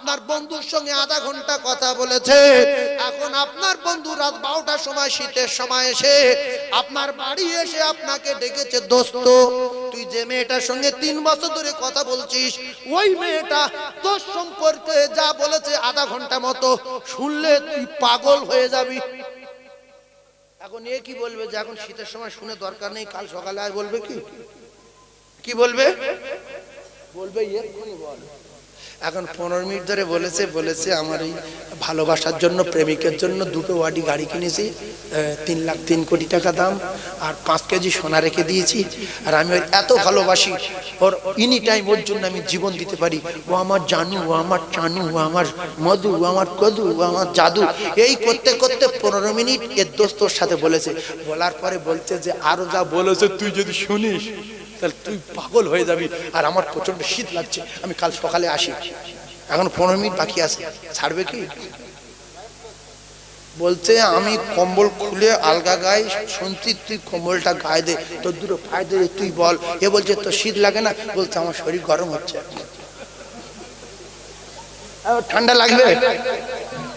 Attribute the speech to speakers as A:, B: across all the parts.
A: আপনার বন্ধুর সঙ্গে আধা ঘন্টা কথা বলেছে, এখন আপনার বন্ধু রাত 12টার সময় শীতের সময় এসে আপনার বাড়ি এসে আপনাকে ডেকেছে, দোস্ত তুই যে মেয়েটার সঙ্গে 3 বছর ধরে কথা বলছিস ওই মেয়েটা তোর সম্পর্কে যা বলেছে আধা ঘন্টা মতো শুনলে তুই পাগল হয়ে যাবি। এখন এ কি বলবে যে এখন শীতের সময় শুনে দরকার নেই, কাল সকালে আয়, বলবে কি? কি বলবে? বলবে এক্ষুনি বল। এখন 15 মিনিট ধরে বলেছে আমার এই ভালোবাসার জন্য, প্রেমিকের জন্য 2টো ওয়াডি গাড়ি কিনেছি, 3 লাখ 3 কোটি টাকা দাম, আর 5 কেজি সোনা রেখে দিয়েছি, আর আমি ওর এত ভালোবাসি, ওর এনি টাইম ওর জন্য আমি জীবন দিতে পারি, ও আমার জানু, ও আমার চানু, ও আমার মধু, ও আমার কদু, ও আমার জাদু। এই করতে করতে 15 মিনিট এর দোস্তর সাথে বলেছে, বলার পরে বলছে যে আরো যা বলেছে তুই যদি শুনিস তাহলে তুই পাগল হয়ে যাবি, আর আমার প্রচন্ড শীত লাগছে, আমি কাল সকালে আসি। এখন 15 মিনিট বাকি আছে, ছাড়বে কি? বলছে আমি কম্বল খুলে আলগা গায়ে শুনছি, তুই কম্বলটা গায়ে দে, তোর 2টো পায়ে দে, তুই বল। এ বলছে তোর শীত লাগে না? বলছে আমার শরীর গরম হচ্ছে। ঠান্ডা লাগবে?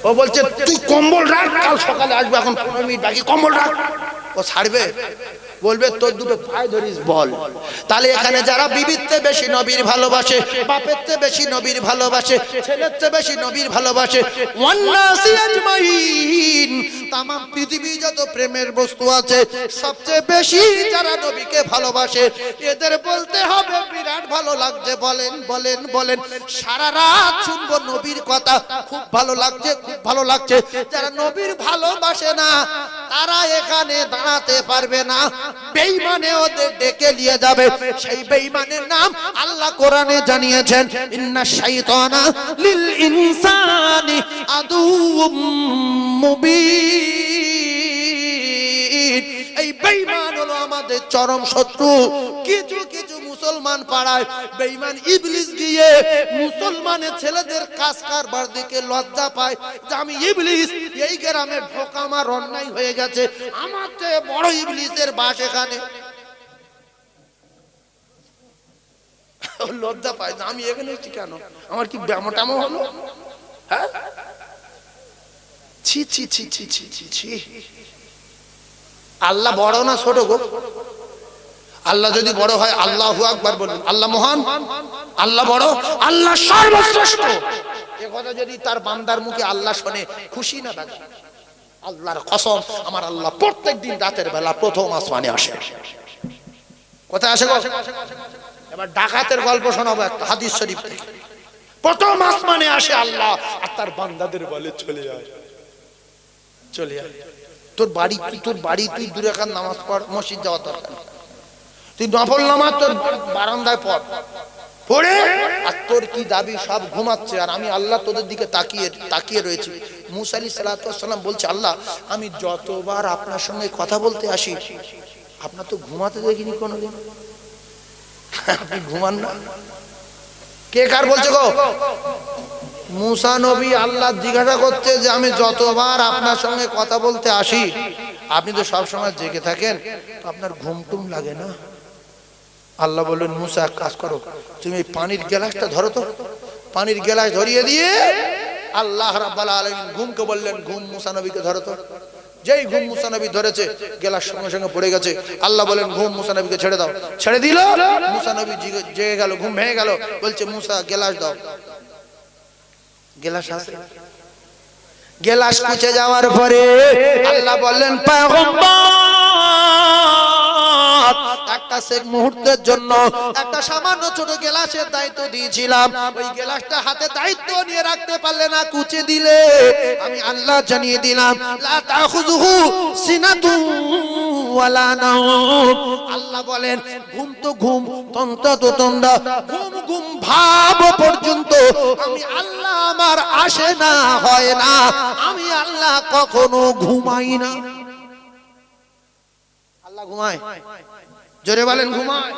A: ও বলছে তুই কম্বল রাখ, কাল সকালে আসবে, এখন 15 মিনিট বাকি, কম্বল রাখ। ও ছাড়বে? বলবে তোর 2টো পায়ে ধরিস, বল। তাহলে এখানে যারা বিবির চেয়ে বেশি নবীর ভালোবাসে, বাপের চেয়ে বেশি নবীর ভালোবাসে, ছেলের চেয়ে বেশি নবীর ভালোবাসে, ওয়ান্নাসি আজমাইন, তামাম পৃথিবী যত প্রেমের বস্তু আছে সবচেয়ে বেশি যারা নবীকে ভালোবাসে, এদের বলতে হবে বিরাট ভালো লাগছে, বলেন বলেন বলেন, সারা রাত শুনবো নবীর কথা, খুব ভালো লাগছে, খুব ভালো লাগছে। যারা নবীর ভালোবাসে না তারা এখানে দাঁড়াতে পারবে না, বেঈমানে ওদের ডেকে নিয়ে যাবে। সেই বেঈমানের নাম আল্লাহ কোরআনে জানিয়েছেন, ইন্নাশ শাইতানা লিল ইনসানি আদুউম মুবিন। এই বেঈমান হলো আমাদের চরম শত্রু। কিছু কিছু মুসলমান পাড়ায় বেঈমান ইবলিস গিয়ে মুসলমানের ছেলেদের কাজ কারবার দেখে লজ্জা পায় যে আমি ইবলিস, এই গ্রামে ঢোকা আমার অন্যায় হয়ে গেছে, আমার চেয়ে বড় ইবলিসের বাস এখানে। লজ্জা পায় না, আমি এখানে এসেছি কেন, আমার কি ব্যামটামো হলো? হ্যাঁ, ছি ছি ছি ছি ছি ছি ছি। আল্লাহ বড় না ছোট গো? আল্লাহ যদি বড় হয় আল্লাহু আকবার বলুন, আল্লাহ মহান, আল্লাহ বড়, আল্লাহ সর্বশ্রেষ্ঠ। এ কথা যদি তার বান্দার মুখে আল্লাহ শুনে খুশি না থাকে? আল্লাহর কসম, আমার আল্লাহ প্রত্যেকদিন রাতের বেলা প্রথম আসমানে আসে। কোথায় আসে গো? এবার ডাকাতের গল্প শোনাবো একটা হাদিস শরীফ থেকে। প্রথম আসমানে আসে আল্লাহ, আর তার বান্দাদের বলে চলে আয়, চলে আয়। তোর বাড়ি তুই 2 রাকাত নামাজ পড়, মসজিদ যাওয়া দরকার, তুই নফল নামাজ তোর বারান্দায় পড়ে, আর তোর কি দাবি সব ঘুমাচ্ছে, আর আমি আল্লাহ তোদের দিকে তাকিয়ে রয়েছি। মুসা আলাইহিস সালাতু ওয়াস সালাম বলছে, আল্লাহ আমি যতবার আপনার সঙ্গে কথা বলতে আসি আপনার তো ঘুমাতে দেখিনি কোনোদিন, আপনি ঘুমান না? কে কার বলছে গো? মুসা নবী আল্লাহ জিজ্ঞাসা করছে যে আমি যতবার আপনার সঙ্গে কথা বলতে আসি আপনি তো সব সময় জেগে থাকেন, আপনার ঘুম টুম লাগে না? আল্লাহ বললেন, মুসা এক কাজ করো, তুমি এই পানির গ্লাসটা ধরো তো। পানির গ্লাস ধরিয়ে দিয়ে আল্লাহ রাব্বুল আলামিন ঘুমকে বললেন, ঘুম মুসা নবীকে ধরো তো। যেই ঘুম মুসা নবী ধরেছে, গ্লাস সঙ্গে সঙ্গে পড়ে গেছে। আল্লাহ বলেন, ঘুম মুসা নবীকে ছেড়ে দাও। ছেড়ে দিল, মুসা নবী জেগে গেল, ঘুম ভেঙে গেল। বলছে, মুসা গ্লাস দাও। গ্লাস আছে। গ্লাস কুচে যাওয়ার পরে আল্লাহ বললেন, পয়গম্বর একটা মুহূর্তের জন্য একটা সামান্য ছোট গ্লাসের দায়িত্ব দিয়েছিলাম, ওই গ্লাসটা হাতে দায়িত্ব নিয়ে রাখতে পারলে না, কুচে দিলে আমি আল্লাহ জানিয়ে দিলাম, লা তাখুযুহু সিনাতু ওয়ালা নাওম। আল্লাহ বলেন, ঘুম তো ঘুম, তন্ত্র তো তন্দ্রা, ঘুম ঘুম ভাব পর্যন্ত আমি আল্লাহ আমার আসে না, হয় না। আমি আল্লাহ কখনো ঘুমাই না। আল্লাহ ঘুমায়? জোরে বলেন, ঘুমায়।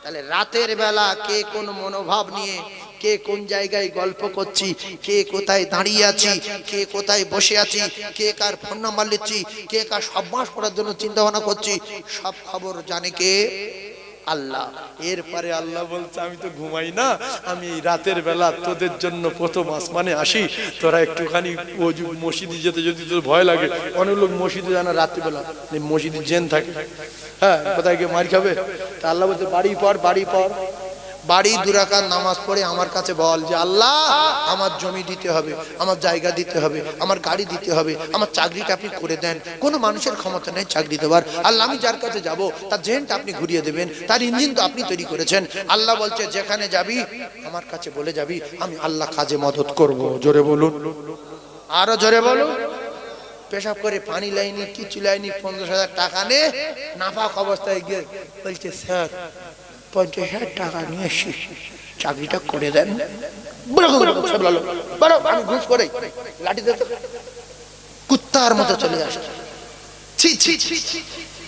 A: তাহলে রাতের বেলা কে কোন মনোভাব নিয়ে, কে কোন জায়গায় গল্প করছি, কে কোথায় দাঁড়িয়ে আছি, কে কোথায় বসে আছি, কে কার ফোন নাম্বার নিচ্ছি, কে কার সব মাস করার জন্য চিন্তা ভাবনা করছি, সব খবর জানে কে? আল্লাহ। এরপরে আল্লাহ বলছে আমি তো ঘুমাই না, আমি রাতের বেলা তোদের জন্য প্রথম আসমানে আসি, তোরা একটুখানি মসজিদে যেতে যদি তোর ভয় লাগে, অনেক লোক মসজিদে জানা রাত্রিবেলা মসজিদে জেন থাকে, হ্যাঁ কোথায় গিয়ে মার খাবে, তা আল্লাহ বলছে বাড়ি পর বাড়ি পর বাড়ি 2 রাকাত নামাজ পড়ে আমার কাছে বল যে আল্লাহ আমার জমি দিতে হবে, আমার জায়গা দিতে হবে, আমার গাড়ি দিতে হবে, আমার চাকরিটা আপনি করে দেন। কোনো মানুষের ক্ষমতা নেই চাকরি দেওয়ার। আল্লাহ আমি যার কাছে যাব তার জেনটা আপনি ঘুরিয়ে দেবেন, তার ইঞ্জিন তো আপনি তৈরি করেছেন। আল্লাহ বলছে যেখানে যাবি আমার কাছে বলে যাবি, আমি আল্লাহ কাজে মদত করব। জোরে বলুন, আরো জোরে বলুন। পেশাব করে পানি লাইনি, কিছু লাইনি, 50,000 টাকা নে নাফাক অবস্থায় গিয়ে বলছে স্যার 50,000 টাকা নিয়ে এসি, চাকরিটা করে দেন। আমি ঘুষ করে লাঠি দিতে কুত্তার মতো চলে আসে।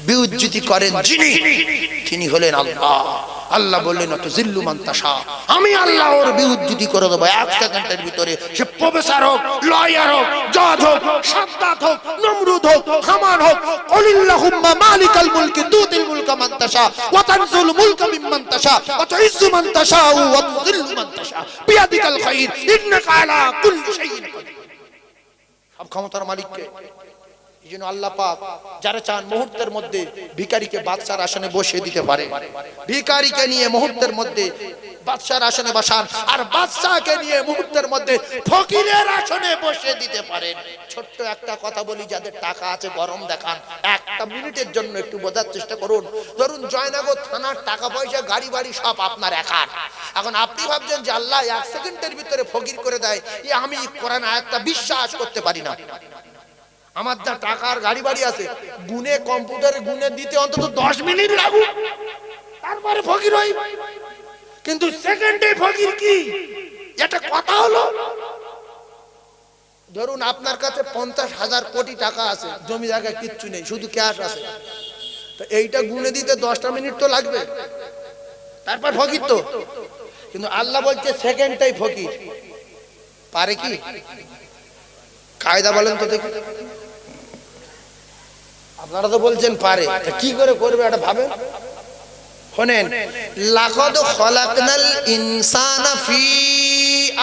A: বিউজ্জতি করেন যিনি, তিনি হলেন আল্লাহ। আল্লাহ বললেন তুযিল্লু মান তাশা, আমি আল্লাহ ওর বিউজ্জতি করে দেব 1 সেকেন্ডের ভিতরে। সে প্রফেসর হোক, লয়ার হোক, জজ হোক, সাদ্দাত হোক, নমরুদ হোক, হামান হোক। কুলিল্লাহুম্মা মালিকাল মুলকি তুতিল মুলকা মান তাশা ওয়া তানজুল মুলকা মিম্মান তাশা ওয়া তুইজ্জু মান তাশা ওয়া তুযিল্লু মান তাশা বিয়াদিকাল খায়র ইন্নাকা আলা কুল্লি শাইইন কাদির। সব ক্ষমতার মালিক কে? এইজন্য আল্লাহ পাক যারা চান মুহূর্তের মধ্যে ভিখারিকে বাদশার আসনে বসিয়ে দিতে পারে। ভিখারিকে নিয়ে মুহূর্তের মধ্যে বাদশার আসনে বসান, আর বাদশাকে নিয়ে মুহূর্তের মধ্যে ফকিরের আসনে বসিয়ে দিতে পারেন। ছোট্ট একটা কথা বলি, যাদের টাকা আছে গরম দেখান, 1 মিনিটের জন্য একটু বোঝার চেষ্টা করুন। ধরুন জয়নগর থানার টাকা পয়সা গাড়ি বাড়ি সব আপনার একার। এখন আপনি ভাবছেন যে আল্লাহ 1 সেকেন্ডের ভিতরে ফকির করে দেয়, আমি কোরআন আয়াতটা বিশ্বাস করতে পারি না। আমার যা টাকার গাড়ি বাড়ি আছে গুনে কম্পিউটারে গুনে দিতে অন্তত 10 মিনিট লাগুক, তারপরে ফকির হই। কিন্তু সেকেন্ডে ফকির কি, এটা কথা হলো? ধরুন আপনার কাছে 50,000 কোটি টাকা আছে, জমি জায়গা কিচ্ছু নেই, শুধু ক্যাশ আছে, তো এইটা গুনে দিতে 10টা মিনিট তো লাগবে, তারপর ফকির তো। কিন্তু আল্লাহ বলছে সেকেন্ডটাই ফকির। পারে কি? কায়দা বলেন তো দেখি। আপনারা তো বলছেন পারে, কি করে করবে এটা ভাবেন। শুনেন, লাকাদ খালাকনাল ইনসানা ফি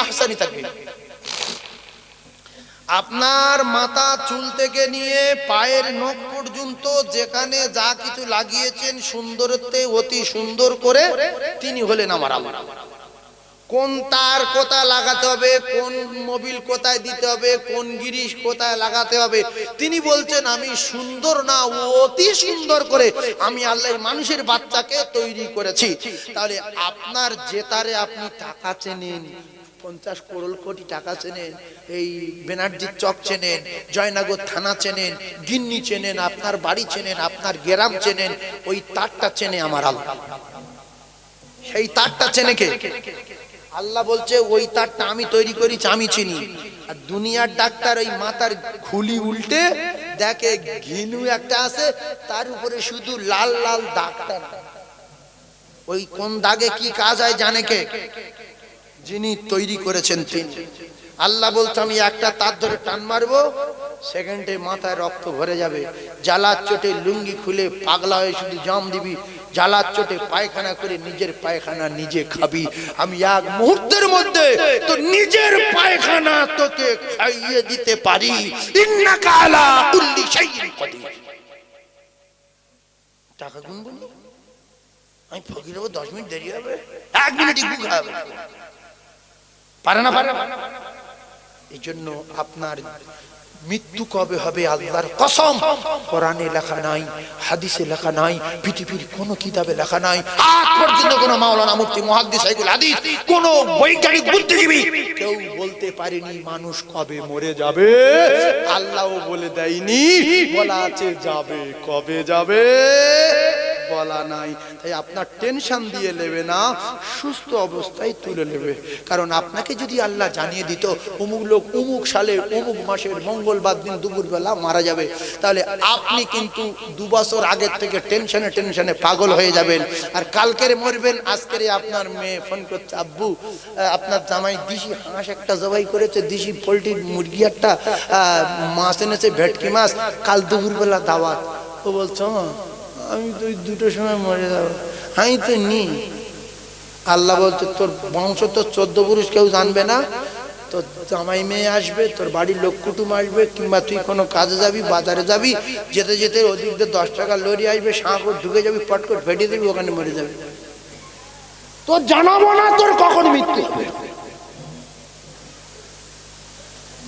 A: আহসানি তাকবীর। আপনার মাথা চুল থেকে নিয়ে পায়ের নখ পর্যন্ত যেখানে যা কিছু লাগিয়েছেন সুন্দরত্বে অতি সুন্দর করে তিনি হলেন আমার আল্লাহ। কোন তার কোথায় লাগাতে হবে, কোন মোবিল কোথায় দিতে হবে, কোন গিরিশ কোথায় লাগাতে হবে, তিনি বলছেন আমি সুন্দর না অতি সুন্দর করে আমি আল্লাহ মানুষের বাচ্চাকে তৈরি করেছি। তাহলে আপনার জেতারে আপনি টাকা চেনেন, 50 কোটি টাকা চেনেন, এই বেনার্জির চক চেনেন, জয়নগর থানা চেনেন, গিন্নি চেনেন, আপনার বাড়ি চেনেন, আপনার গ্রাম চেনেন, ওই তারটা চেনে আমার আল্লাহ। সেই তারটা চেনে কে? আল্লাহ বলছে ওই তারটা আমি তৈরি করেছি, আমি চিনি। আর দুনিয়ার ডাক্তার ওই মাথার খুলি উল্টে দেখে ঘিনু একটা আছে, তার উপরে শুধু লাল লাল দাগটা, ওই কোন দাগে কি কাজ হয় জানে কে? যিনি তৈরি করেছেন তিনি। আল্লাহ বলছে আমি একটা তার ধরে টান মারবো, সেকেন্ডে মাথায় রক্ত ভরে যাবে। জ্বালার চোটে লুঙ্গি খুলে পাগলা হয়ে শুধু জাম দিবি, জ্বালার চোটে পায়খানা করে নিজের পায়খানা নিজে খাবি। আমি 1 মুহূর্তের মধ্যে তো নিজের পায়খানা তোকে খাইয়ে দিতে পারি। ইন্নাকা আলা কুল্লি শাইইন কাদির। টাকা গুনবো না, আমি ফকির হবো, 10 মিনিট দেরি হবে, 1 মিনিটই গুগা হবে, পারে না, পারে না। এই জন্য আপনার মৃত্যু কবে হবে আল্লাহর কসম কোরআনে লেখা নাই, হাদিসে লেখা নাই, পৃথিবীর কোন কিতাবে লেখা নাই। আজ পর্যন্ত কোন মাওলানা মুফতি মুহাদ্দিস শাইখুল হাদিস কোন বৈজ্ঞানিক বুদ্ধিজীবী কেউ বলতে পারেনি মানুষ কবে মরে যাবে। আল্লাহও বলে দেয়নি, বলা আছে যাবে, কবে যাবে বলা নাই। তাই আপনার টেনশন দিয়ে নেবে না, সুস্থ অবস্থায় তুলে নেবে। কারণ আপনাকে যদি আল্লাহ জানিয়ে দিত অমুক লোক অমুক সালে অমুক মাসের মঙ্গলবার দিন দুপুরবেলা মারা যাবে, তাহলে আপনি কিন্তু 2 বছর আগের থেকে টেনশনে টেনশনে পাগল হয়ে যাবেন। আর কালকের মরবেন, আজকের আপনার মেয়ে ফোন করছে আব্বু আপনার জামাই দিশি হাঁস একটা জবাই করেছে, দিশি পোলট্রির মুরগি একটা মাছ এনেছে, ভেটকি মাছ, কাল দুপুরবেলা দাওয়াত। ও বলছো আমি তো 2টোর সময় মরে যাবো। আমি তো নি। আল্লাহ বলতে তোর বংশ তো 14 পুরুষ কেউ জানবে না, তোর জামাই মেয়ে আসবে, তোর বাড়ির লোক কুটুম আসবে, কিংবা তুই কোনো কাজে যাবি, বাজারে যাবি, যেতে যেতে ওদিক দিয়ে 10 টাকা লরি আসবে, সাঁকর ঢুকে যাবি, পট করে ফেটে দিবি, ওখানে মরে যাবে। তোর জানাবো না তোর কখন মৃত্যু হবে।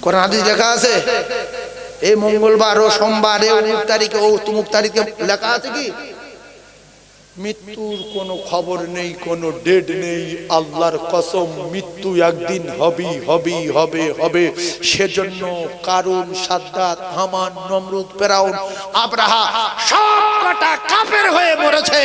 A: কোরআন হাদিস লেখা আছে, এই মঙ্গলবার ও সোমবার এ অমুক তারিখে ও তুমুক তারিখে লেখা আছে কি মৃত্যুর কোনো খবর নেই, কোনো ডেট নেই। আল্লাহর কসম, মৃত্যু একদিন হবেই হবে হবে হবে। সেজন্য কারুন, সাদ্দাত, হামান, নমরুদ, ফেরাউন, আব্রাহা সবকটা কাফের হয়ে মরেছে।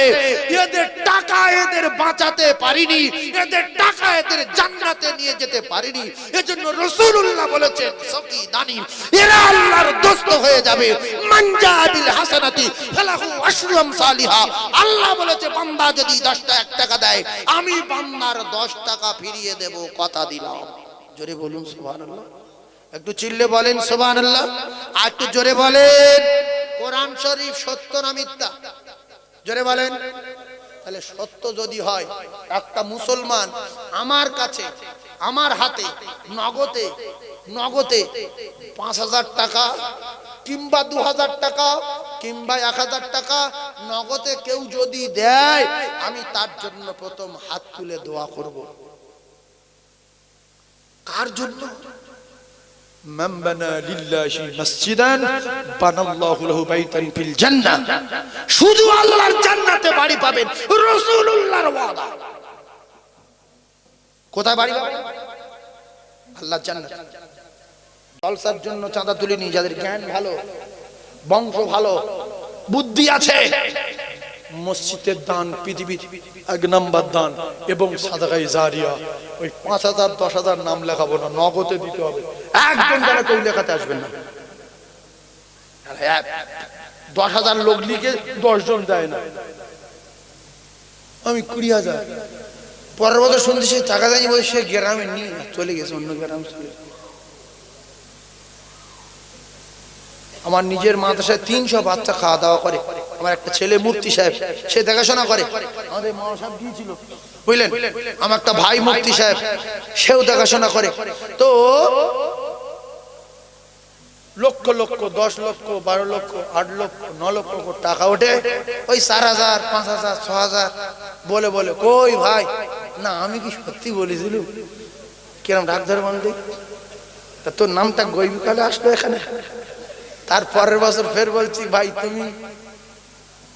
A: এদের টাকা এদের বাঁচাতে পারিনি, এদের টাকা এদের জান্নাতে নিয়ে যেতে পারিনি। এজন্য রাসূলুল্লাহ বলেছেন সকি দানি এরা আল্লাহর দোস্ত হয়ে যাবে। মানজা বিল হাসানাতি ফালাহু আশরু আমসালিহা। আল্লাহ বলেছে বান্দা যদি 1 টাকা দেয়, আমি বান্দার 10 টাকা ফিরিয়ে দেব, কথা দিলাম। জোরে বলুন সুবহানাল্লাহ। একটু চিল্লে বলেন সুবহানাল্লাহ। আর একটু জোরে বলেন কোরআন শরীফ সত্য না মিথ্যা? জোরে বলেন। তাহলে সত্য যদি হয়, একটা মুসলমান আমার কাছে, আমার হাতে নগদে 5000 টাকা কিংবা 2000 টাকা কিংবা 1000 টাকা নগদে কেউ যদি দেয়, আমি তার জন্য প্রথম হাত তুলে দোয়া করব। কার জন্য? মান বানা লিল্লাহি মসজিদান বানাল্লাহু লাহু বাইতান ফিল জান্নাহ। শুধু আল্লাহর জান্নাতে বাড়ি পাবেন, রাসূলুল্লাহর ওয়াদা। কোথায় বাড়ি পাবেন? আল্লাহর জান্নাত। জলসার জন্য চাঁদা তুলিনি, যাদের জ্ঞান ভালো, বংশ ভালো, বুদ্ধি আছে, মসজিদের দান পৃথিবীর 1 নম্বর দান, এবং সাদাকায়ে জারিয়া। ওই 5000 10,000 নাম লেখাবো না, নগদে দিতে হবে। একজন যারা কেউ লেখাতে আসবেন না। 10,000 লোক লিখে 10 জন দেয় না, আমি 20,000। পরের বছর শুনছি সে টাকা দেয়নি, বলে সে গ্রামে নিয়ে চলে গেছে, অন্য গ্রামে চলে গেছে। আমার নিজের মাদ্রাসায় 300 বাচ্চা খাওয়া দাওয়া করে। আমার একটা ছেলে মুফতি সাহেব, সে দেখাশোনা করে। আমাদের মাওলানা সাহেব গিয়েছিল, বুঝলেন? আমার একটা ভাই মুফতি সাহেব, সেও দেখাশোনা করে। তো লক্ষ লক্ষ, 10 লক্ষ, 12 লক্ষ, 8 লক্ষ, 9 লক্ষ টাকা ওঠে। ওই 4000, 5000, 6000 বলে বলে কই ভাই না, আমি কি সত্যি বলেছিল? কিরম ডাক ধরে বলতে, তা তোর নামটা গৈবিকালে আসলো এখানে। তারপরের বছর ফের বলছি ভাই তুমি,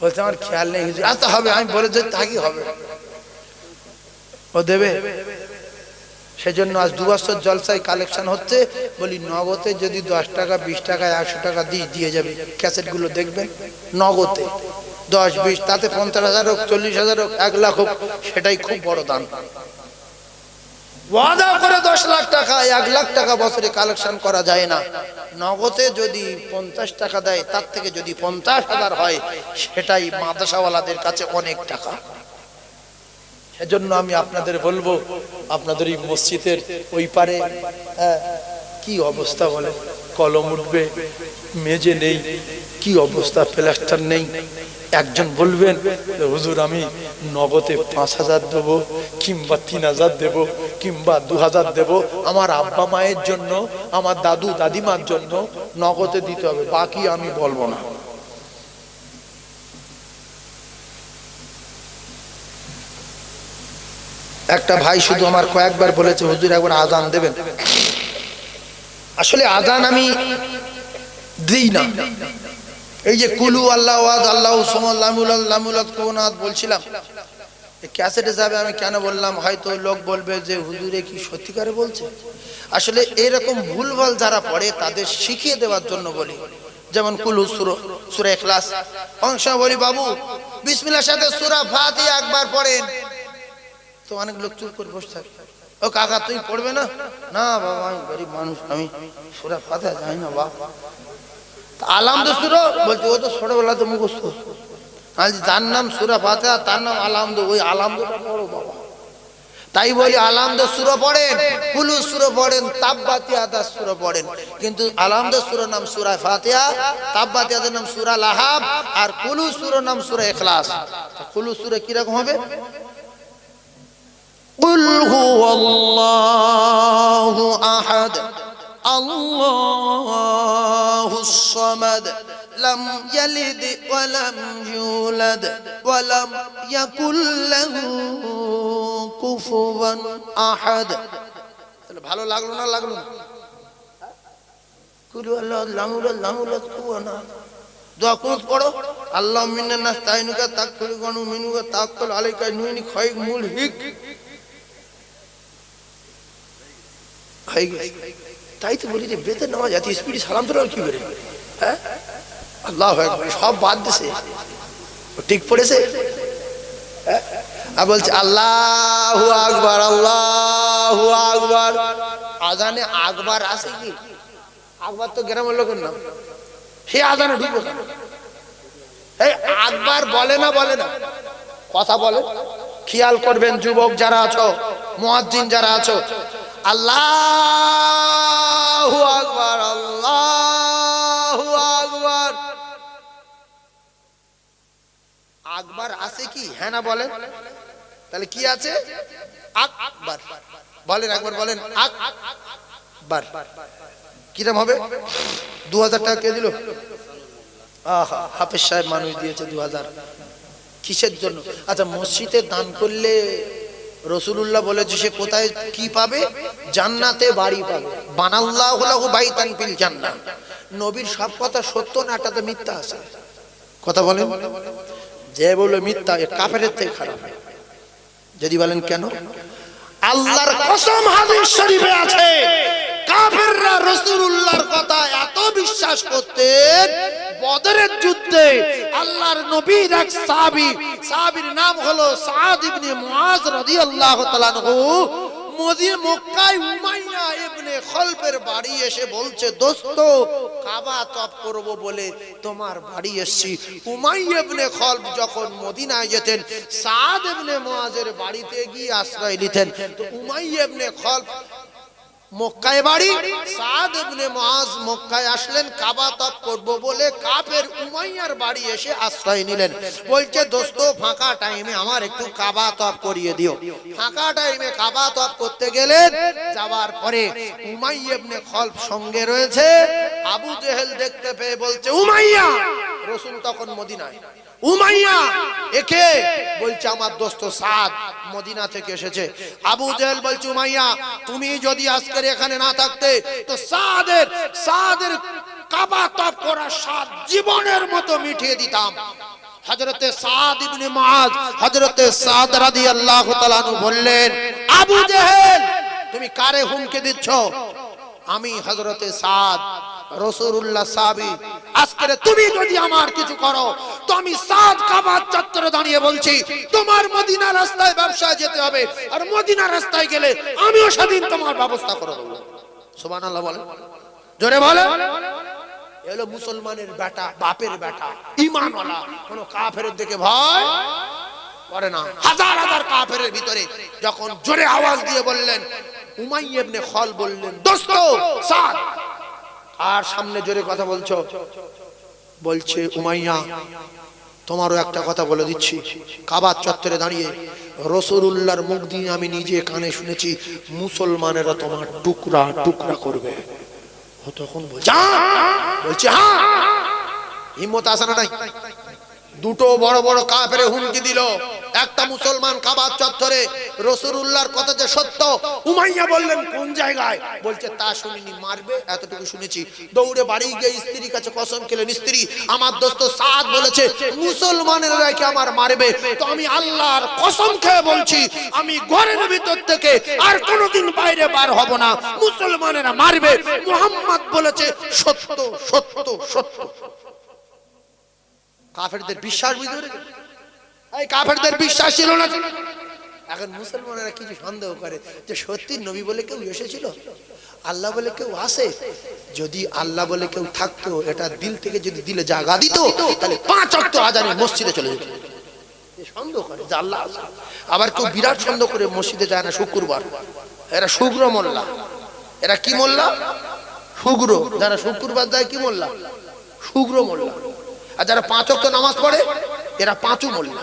A: বলছে আমার খেয়াল নেই, আসতে হবে। আমি বলে যে থাকি হবে, ও দেবে। সেজন্য আজ 2 বছর জলসায় কালেকশন হচ্ছে। বলি নগদে যদি 10 টাকা, 20 টাকা, 100 টাকা দিয়ে যাবে, ক্যাসেটগুলো দেখবেন নগদে 10, 20, তাতে 50,000 হোক, 40,000 হোক, 1 লাখ হোক, সেটাই খুব বড় দান। ওয়াদা করে 10 লাখ টাকা, 1 লাখ টাকা বছরে কালেকশন করা যায় না। নগদে যদি 50 টাকা দেয়, তার থেকে যদি 50,000 হয়, সেটাই মাদ্রাসাওয়ালাদের কাছে অনেক টাকা। সেজন্য আমি আপনাদের বলবো, আপনাদের এই মসজিদের ওই পারে কি অবস্থা বলে, কলম উঠবে, মেজে নেই, কি অবস্থা, প্লাস্টার নেই। একজন বলবেন হুজুর আমি নগদে 5000 দেবো, কিংবা 3000 দেবো, কিংবা 2000 দেবো, আমার আব্বা মায়ের জন্য, আমার দাদু দাদিমার জন্য নগদে দিতে হবে, বাকি আমি বলবো না। একটা ভাই শুধু আমার কয়েকবার বলেছে হুজুর একবার আজান দেবেন। আসলে আজান আমি দিই না। এই যে কুলু আল্লাহু আহাদ আল্লাহু সামাদ লাম ইয়ালিদ ওয়া লাম ইউলাদ বলছিলাম, এই ক্যাসেটে যাবে। আমি কেন বললাম, হয়তো লোক বলবে যে হুজুরে কি সত্যিকারে বলছে। আসলে এরকম ভুলভাল যারা পড়ে তাদের শিখিয়ে দেওয়ার জন্য বলি। যেমন কুলু সূরা ইখলাস, অংশ বলি বাবু বিসমিল্লাহর সাথে সূরা ফাতিহা একবার পড়েন, তো অনেক লোক চুপ করে বসে থাকে। ও কাকা তুই পড়বে না? না বাবা আমি গরিব মানুষ, আমি সূরা ফাতিহা জানি না বাবা। আলহামদু সূরা বলছে, ও তো ছোটবেলাতে মুখস্থ। আজ তার নাম সূরা ফাতিহা, তার নাম আলহামদু, ওই আলহামদুটা পড়ো বাবা। তাই বলি আলামদ সূরা পড়েন, কুলু সূরা পড়েন, তাব্বাত ইয়াদা সূরা পড়েন, কিন্তু আলামদ সূরার নাম সূরা ফাতিহা, তাব্বাত ইয়াদার নাম সূরা লাহাব, আর কুলু সূরার নাম সূরা ইখলাস। কুলু সূরা কি রকম হবে? কুল হুয়াল্লাহু আহাদ আল্লাহুস সামাদ লাম ইয়ালিদ ওয়া লাম ইউলাদ ওয়া লাম ইয়াকুল লাহু কুফুয়ান আহাদ। তাহলে ভালো লাগলো না লাগলো না? কুল আল্লাহু কুফুয়ান আহাদ। দোয়া কুনুত পড়ো, আল্লাহ মিন্না নাস্তাইনুকা তাকফিরু গানু মিনুকা তাওয়াক্কাল আলাইকা নুইনি খায়ক মুলহিক। তাই তো বলি যে বেতের নামাজ এত স্পিডে সালাম তোলা কি করে? হ্যাঁ, আল্লাহু আকবার সব বাদ দিছে, ঠিক পড়েছে। আর বলছে আল্লাহু আকবার আল্লাহু আকবার। আজানে আকবার আছে কি? আকবার তো গ্রামের লোকের নাম, সে আজানে ঢুকবো কেন? এই আকবার বলে না, বলে না, কথা বলে। খেয়াল করবেন যুবক যারা আছো, মুয়াজ্জিন যারা আছো, আল্লাহু আকবার আল্লাহু আকবার। আকবার আছে কি? হ্যাঁ না বলেন? তাহলে কি আছে? আকবার বলেন, একবার বলেন আকবার। কিরকম হবে? 2000 টাকা কে দিল? আহা, হাফেজ সাহেব মানুষ দিয়েছে 2000। কিসের জন্য? আচ্ছা, মসজিদে দান করলে রাসূলুল্লাহ বলেছে সে কোথায় কি পাবে? জান্নাতে বাড়ি পাবে। বানাল্লাহু লাহু বাইতান ফিল জান্নাহ। নবীর সব কথা সত্য না, এটাতে মিথ্যা আছে? কথা বলেন। যে বলে মিথ্যা এ কাফেরের থেকে খারাপ। যদি বলেন কেন? আল্লাহর কসম হাদিস শরীফে আছে, কাফেররা রাসূলুল্লাহর কথা এত বিশ্বাস করতেন, বদরের যুদ্ধে আল্লাহর নবীর এক সাহাবীর নাম হলো সাদ ইবনে মুআজ রাদিয়াল্লাহু তাআলা আনহু, মক্কায় উমাইয়া ইবনে খলফের বাড়ি এসে বলছে, দোস্ত কাবা তওয়াফ করব বলে তোমার বাড়ি এসেছি। উমাইয়া ইবনে খলফ যখন মদিনায় যেতেন, সাদ ইবনে মুআজের বাড়িতে গিয়ে আশ্রয় নিতেন। তো উমাইয়া ইবনে খলফ মক্কায় বাড়ি, সাদ ইবনে মুআজ মক্কায় আসলেন কাবা তওয়াফ করব বলে, কাফের উমাইয়ার বাড়ি এসে আশ্রয় নিলেন। বলছে, দোস্ত ফাঁকা টাইমে আমার একটু কাবা তওয়াফ করিয়ে দিও। ফাঁকা টাইমে কাবা তওয়াফ করতে গেলেন, যাওয়ার পরে উমাইয়া ইবনে খলফ সঙ্গে রয়েছে। আবু জেহেল দেখতে পেয়ে বলছে, উমাইয়া! রাসূল তখন মদিনায়। উমাইয়া একে বলছে আমার দোস্ত সাদ মদিনা থেকে এসেছে। আবু জেহেল বলছে, উমাইয়া তুমি যদি আজকে এখানে না থাকতে তো সাদের কাবা তওয়াফ করার স্বাদ জীবনের মতো মিটিয়ে দিতাম। হযরতে সাদ ইবনে মুআজ, হযরতে সাদ রাদিয়াল্লাহু তাআলা আনহু বললেন, আবু জেহেল তুমি কারে হুমকি দিচ্ছ? আমি হযরতে সাদ, রাসূলুল্লাহ সাহাবী। আজকে তুমি যদি আমার কিছু করো তো আমি সাদ কাবার চত্বরে দাঁড়িয়ে বলছি, তোমার মদিনা রাস্তায় ব্যবসায় যেতে হবে, আর মদিনা রাস্তায় গেলে আমিও সেদিন তোমার ব্যবস্থা করে দেব। সুবহানাল্লাহ বলেন, জোরে বলেন। এলো মুসলমানের বেটা, বাপের বেটা, ঈমানওয়ালা, কোন কাফেরের দিকে ভয় করে না। হাজার হাজার কাফেরের ভিতরে যখন জোরে আওয়াজ দিয়ে বললেন, উমাইয়া ইবনে খলফ বললেন, দোস্ত সাদ, আর সামনে জোরে কথা বলছো? বলছে, উমাইয়া তোমারও একটা কথা বলে দিচ্ছি, কাবার চত্বরে দাঁড়িয়ে রাসূলুল্লাহর মুখ দিয়ে আমি নিজে কানে শুনেছি, মুসলমানেরা তোমার টুকরা টুকরা করবে। ও তখন বলছে হ্যাঁ। হিম্মত আছে না নাই? দুটো বড় বড় কাফের হুমকি দিল, একটা মুসলমান কাবার চত্বরে। রাসূলুল্লাহর কথা যে সত্য, উমাইয়া বললেন কোন জায়গায়? বলছে তা শুনিনি, মারবে এতটুকু শুনেছি। দৌড়ে বাড়ি গিয়ে স্ত্রীর কাছে কসম খেলেন, স্ত্রী আমার দোস্ত সাদ বলেছে মুসলমানেরা কি আমার মারবে, তো আমি আল্লাহর কসম খেয়ে বলছি আমি ঘরের ভিতর থেকে আর কোনোদিন বাইরে বার হব না, মুসলমানেরা মারবে। মুহাম্মদ বলেছে সত্য সত্য সত্য। কাফেরদের বিশ্বাস বুঝতে, এই কাফেরদের বিশ্বাস ছিল না। এখন মুসলমানেরা কিছু সন্দেহ করে যে সত্যি নবী বলে কেউ এসেছিল, আল্লাহ বলে কেউ আসে। যদি আল্লাহ বলে কেউ থাকতো, এটা দিল থেকে যদি দিলে জায়গা দিত, তাহলে 5 ওয়াক্ত আজানে মসজিদে চলে যেত। সন্দেহ করে যে আল্লাহ আছে। আবার কেউ বিরাট সন্দেহ করে মসজিদে যায় না শুক্রবার, এরা শুক্র মোল্লা। এরা কি মোল্লা? শুক্র। যারা শুক্রবার যায় কি মোল্লা? শুক্র মোল্লা। আর যারা 5 ওয়াক্ত নামাজ পড়ে এরা পাঁচু মোল্লা।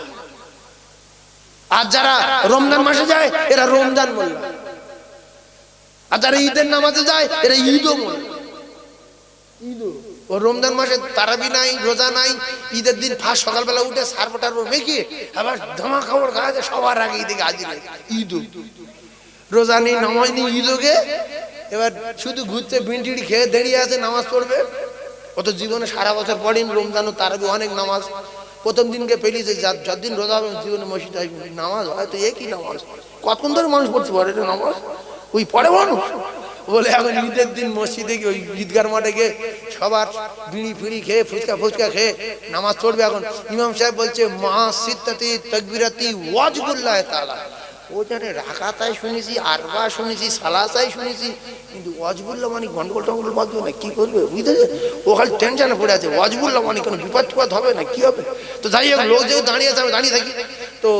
A: আর যারা রমজান মাসে যায় এরা রমজান মোল্লা। আর যারা ঈদের নামাজে যায় এরা ঈদও মোল্লা। ঈদও ও রমজান মাসে তারাবি নাই, রোজা নাই, ঈদের দিন ফার্স্ট সকালবেলা উঠে সারপটার মেখে আবার ধামা খাবার খাওয়া সবার আগে ঈদে হাজির হয়। ঈদও রোজা নেই, নামাজ নেই, ঈদকে এবার শুধু ঘুরতে বিনটিড়ি খেয়ে দাঁড়িয়ে আছে, নামাজ পড়বে। ও তো জীবনে সারা বছর পড়েন রমজান ও তারাবি অনেক নামাজ। প্রথম দিনকে পেলি যে যতদিন রোজা হবে জীবনে মসজিদে নামাজ হয়তো একই নামাজ। কতক্ষণ ধরে মানুষ পড়তে পারে নামাজ? ওই পড়ে মানুষ বলে এখন ঈদের দিন মসজিদে গিয়ে ওই ঈদগার মাঠে গিয়ে সবার বিড়ি ফিড়ি খেয়ে ফুচকা খেয়ে নামাজ পড়বে। এখন ইমাম সাহেব বলছে মা সিত্তাতি তাকবীরাতি ওয়াজবুল্লাহ তাআলা। ও জানে রাকাতাই শুনেছি, আরবা শুনেছি, সালাসাই শুনেছি, কিন্তু ওয়াজবুল্লাহ মানে গন্ডগোল টন্ডগোল বাঁধবে না, কি করবে বুঝতেছে? ও খালি টেনশনে পড়ে আছে, ওয়াজবুল্লাহ মানে কোনো বিপদ টিপদ হবে না, কি হবে? তো যাই হোক, লোক যেহেতু দাঁড়িয়ে আছে আমি দাঁড়িয়ে থাকি। তো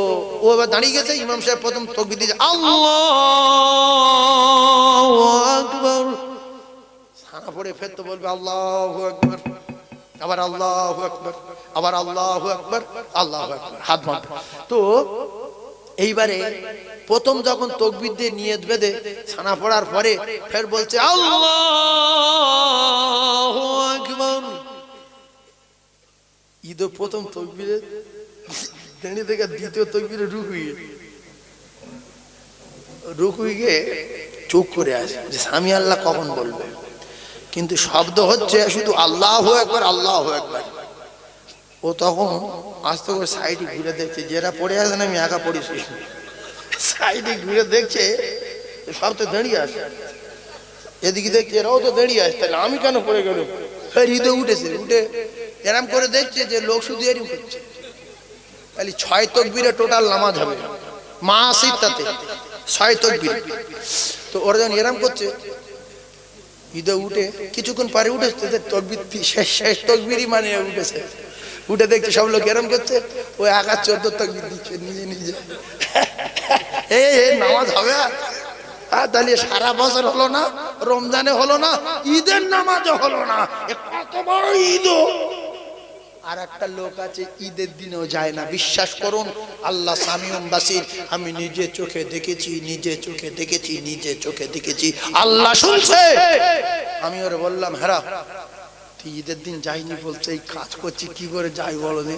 A: ও এবার দাঁড়িয়ে গেছে, ইমাম সাহেব প্রথম তাকবীর দিয়েছে আল্লাহু আকবার। সানা পড়ে ফের তো বলবে আল্লাহু আকবার, আবার আল্লাহু আকবার, আবার আল্লাহু আকবার, আল্লাহু আকবার, হাত বাঁধ। তো এইবারে প্রথম যখন তাকবীর দিয়ে নিয়ত বেঁধে ছানা পড়ার পরে ফের বলছে আল্লাহু আকবার। ঈদ প্রথম তাকবীরে দাঁড়িয়ে থেকে দ্বিতীয় তাকবীরে রুকুই গিয়ে চুপ করে আসে যে স্বামী আল্লাহ কখন বলবে, কিন্তু শব্দ হচ্ছে শুধু আল্লাহু আকবার, আল্লাহু আকবার। ও তখন আস্তে করে সাইডে ঘুরে দেখছে, যেটা পড়ে আছে না আমি একা পড়েছি, সাইডে ঘুরে দেখছে সব তো দাঁড়িয়ে আসে, এদিকে দেখছে এরাও তো দাঁড়িয়ে আসে, তাহলে আমি কেন পড়ে গেল? ফের ঈদে উঠেছে, উঠে এরম করে দেখছে যে লোক শুধু এরম করছে। তাহলে 6 তাকবীরে টোটাল নামাজ হবে, মা সিত্তাতে 6 তাকবীর। তো ওরা যখন এরম করছে ঈদে উঠে কিছুক্ষণ পরে উঠেছে, তাকবীর শেষ তাকবীরই মানে উঠেছে। উঠে দেখছে সব লোক এরম করছে, ও একা 14 তাকবীর দিচ্ছে নিজে নিজে। নামাজ হবে আর তাহলে সারা বছর হলো না, রমজানে হলো না, ঈদের নামাজও হলো না, কত বড় ঈদ। আর একটা লোক আছে ঈদের দিনেও যায় না, বিশ্বাস করুন আল্লাহ সামিউম বাসির, আমি নিজে চোখে দেখেছি, নিজে চোখে দেখেছি, নিজে চোখে দেখেছি, আল্লাহ শুনছে। আমি ওরে বললাম হেরা তুই ঈদের দিন যাইনি বলছে, এই কাজ করছি কি করে যাই বলো নি?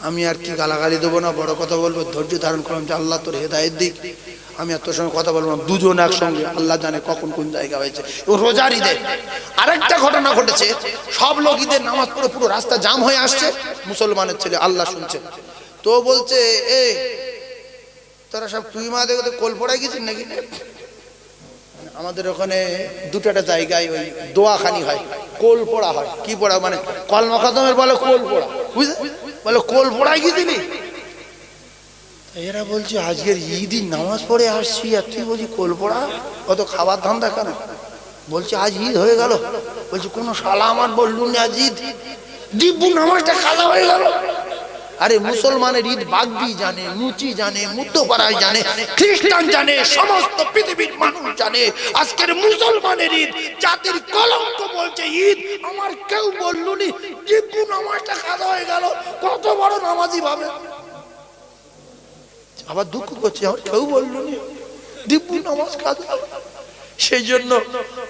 A: আমি আর কি গালাগালি দেবো না, বড় কথা বলবো, ধৈর্য ধারণ করলাম যে আল্লাহ তোর হেদায়েত দিক। আমি এত সময় কথা বললাম, দুজন একসঙ্গে, আল্লাহ জানে কখন কোন জায়গা হয়েছে। ও রোজার ঈদে আরেকটা ঘটনা ঘটেছে, সব লোক ঈদের নামাজ পড়ে পুরো রাস্তা জাম হয়ে আসছে, মুসলমানের ছেলে আল্লাহ শুনছে। তো বলছে এ তোরা সব তুই মা দেখো কোল পড়াই গেছিস নাকি? আমাদের ওখানে দুটোটা জায়গায় ওই দোয়াখানি হয়, কোল পড়া হয়। কি পড়া মানে কলমা খতমের বলে কোল পড়া, বুঝলে? বলে কোল পড়াই গেছিলি? এরা বলছে আজকের ঈদের নামাজ পড়ে আসছি আর তুই বলছি কোল পড়া, কত খাবার ধান্দা কেন? বলছে আজ ঈদ হয়ে গেল। বলছে কোনো শালা আমার বললু না আজ ঈদ, দিব্যু নামাজটা কাজা হয়ে গেল। আরে মুসলমানের ঈদ বাগবি জানে, মুচি জানে, মুদ্দপাড়ায় জানে, খ্রিস্টান জানে, সমস্ত পৃথিবীর মানুষ জানে আজকের মুসলমানের ঈদ। জাতির কলঙ্ক বলছে ঈদ, আমার কেউ বললুনি, দিব্যু নামাজটা কাজা হয়ে গেল। কত বড় নামাজি ভাবে, আবার দুঃখ করছে আমার কেউ বললুনি, দিব্যু নামাজ কাজা। সেই জন্য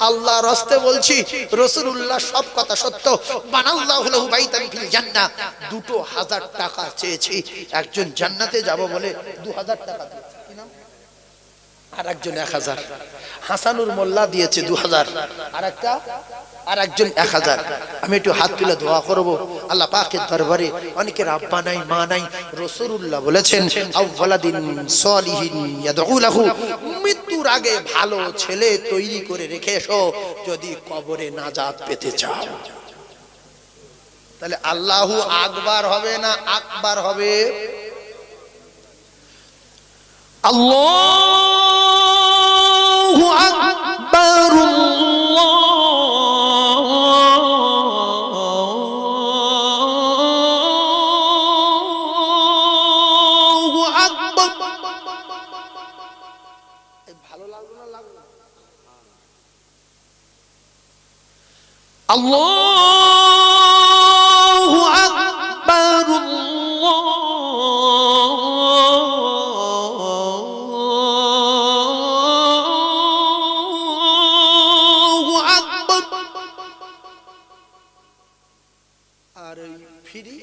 A: আল্লাহর রাস্তে বলছি, রাসূলুল্লাহ সব কথা সত্য। বানাল্লাহু লাহু বাইতান ফিল জান্নাহ, 2000 টাকা চেয়েছি একজন জান্নাতে যাব বলে 2000 টাকা দিয়েছে। কি নাম? আর একজন 1000। হাসানুর মোল্লা দিয়েছে 2000, আর একজন 1000। আমি একটু হাত তুলে দোয়া করব আল্লাহ পাকের দরবারে। অনেকের আব্বা নাই, মা নাই, রাসূলুল্লাহ বলেছেন আউওয়ালাদিন সলিহিন ইয়াদউ লাহু, মৃত্যুর আগে ভালো ছেলে তৈরি করে রেখে এসো যদি কবরে নাজাত পেতে চাও। তাহলে আল্লাহু আকবার হবে না আকবার হবে? আল্লাহু আকবার, আল্লাহু আকবার, আল্লাহু আকবার। আর এই ফিরি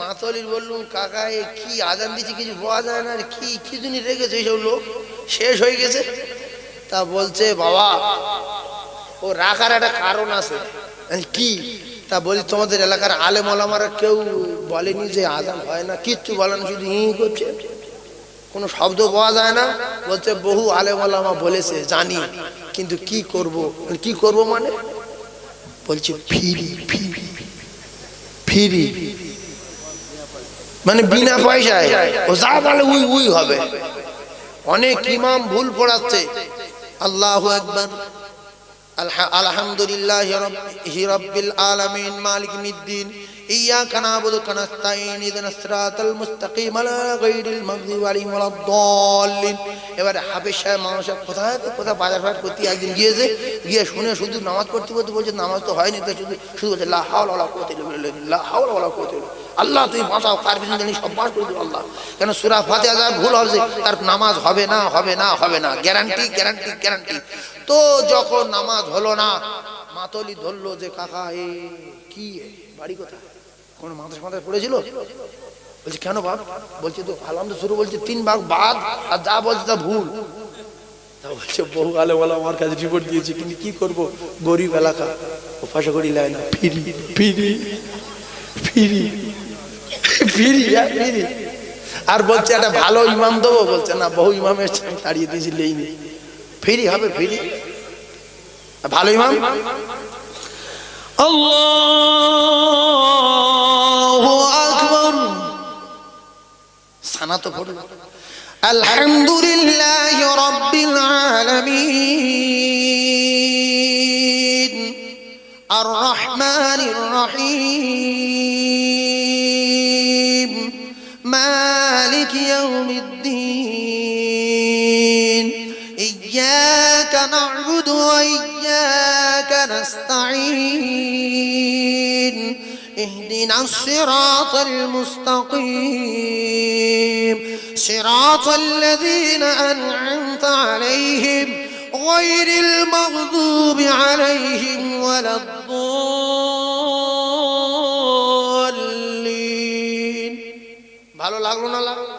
A: মাতলির বললুম কাকা এ কি আজান দিচ্ছে কিছু বোঝা যায় না, আর কি কি জন্য রেখেছে এইসব লোক, শেষ হয়ে গেছে। তা বলছে বাবা ও রাখার একটা কারণ আছে। কি? তা বলি তোমাদের এলাকার আলেম ওলামারা কেউ বলেনি যে আজান হয় না? কিচ্ছু বলে না, শুধু করছে, কোনো শব্দ পাওয়া যায় না। বলছে বহু আলেম ওলামা বলেছে জানি, কিন্তু কি করব? কি করব মানে? বলছে ফিরি ফিরি ফিরি, মানে বিনা পয়সায় ও যা বলে উই উই হবে। অনেক ইমাম ভুল পড়াচ্ছে। আল্লাহু আকবার, আলহামদুলিল্লাহি রাব্বিল আলামিন মালিকিমিদ্দিন ইয়াকা না'বুদু ওয়া নাস্তাঈন ইহদিনাস সিরাতাল মুস্তাকিম আলা গায়রিল মাগযুবি আলাইহিম ওয়ালাদ-দাল্লিন। এবারে হাফেজ সাহেব মানুষ কোথায় বাজার ফাট করতে একদিন গিয়েছে, গিয়ে শুনে শুধু নামাজ পড়তে বলছে নামাজ তো হয়নি, তো শুধু বলছে লা হাওলা ওয়ালা কুওয়াতা ইল্লা বিল্লাহ, লা হাওলা ওয়ালা কুওয়াতা ইল্লা বিল্লাহ। আল্লাহ তুমি বাঁচাও, কার পিছনে জানি সব বাস করে দিও আল্লাহ। কেন সূরা ফাতিহা যা ভুল হবে তার নামাজ হবে না, হবে না, হবে না, গ্যারান্টি গ্যারান্টি গ্যারান্টি। তো যখন নামাজ হলো না, মাতলি ধরলো যে কাকা এ কি বাড়ি কোথায়, কোন মাথায় পড়েছিল? বলছে কেন বাপ? বলছে তো আলহামদুলিল্লাহ শুরু বলছে 3 ভাগ বাদ, আর যা বলছে তা ভুল। তা বলছে বহু আলে বলা আমার কাছে রিপোর্ট দিয়েছে, কিন্তু কি করব, গরিব এলাকা, ও পয়সা করি লাই না, ফিরি ফিরি ফিরি ফিরি ফিরি। আর বলছে একটা ভালো ইমাম দেবো, বলছে না বহু ইমামের তাড়িয়ে দিয়েছি, লেইনি, ফিরি হবে ফিরি, ভালো ইমাম। আল্লাহু আকবার, সানা তো পড়ল। আলহামদুলিল্লাহি রাব্বিল আলামিন আর রহমানির রহিম মালিক ইয়াউমিদ্দিন ইয়্যাকা না'বুদু ওয়া ইয়্যাকা নাস্তাঈন ইহদিনাস সিরাতাল মুস্তাকিম সিরাতাল লাযীনা আন'আমতা আলাইহিম গায়রিল মাগযুবি আলাইহিম ওয়ালাদ-দাল্লিন। ভালো লাগলো না লাগলো?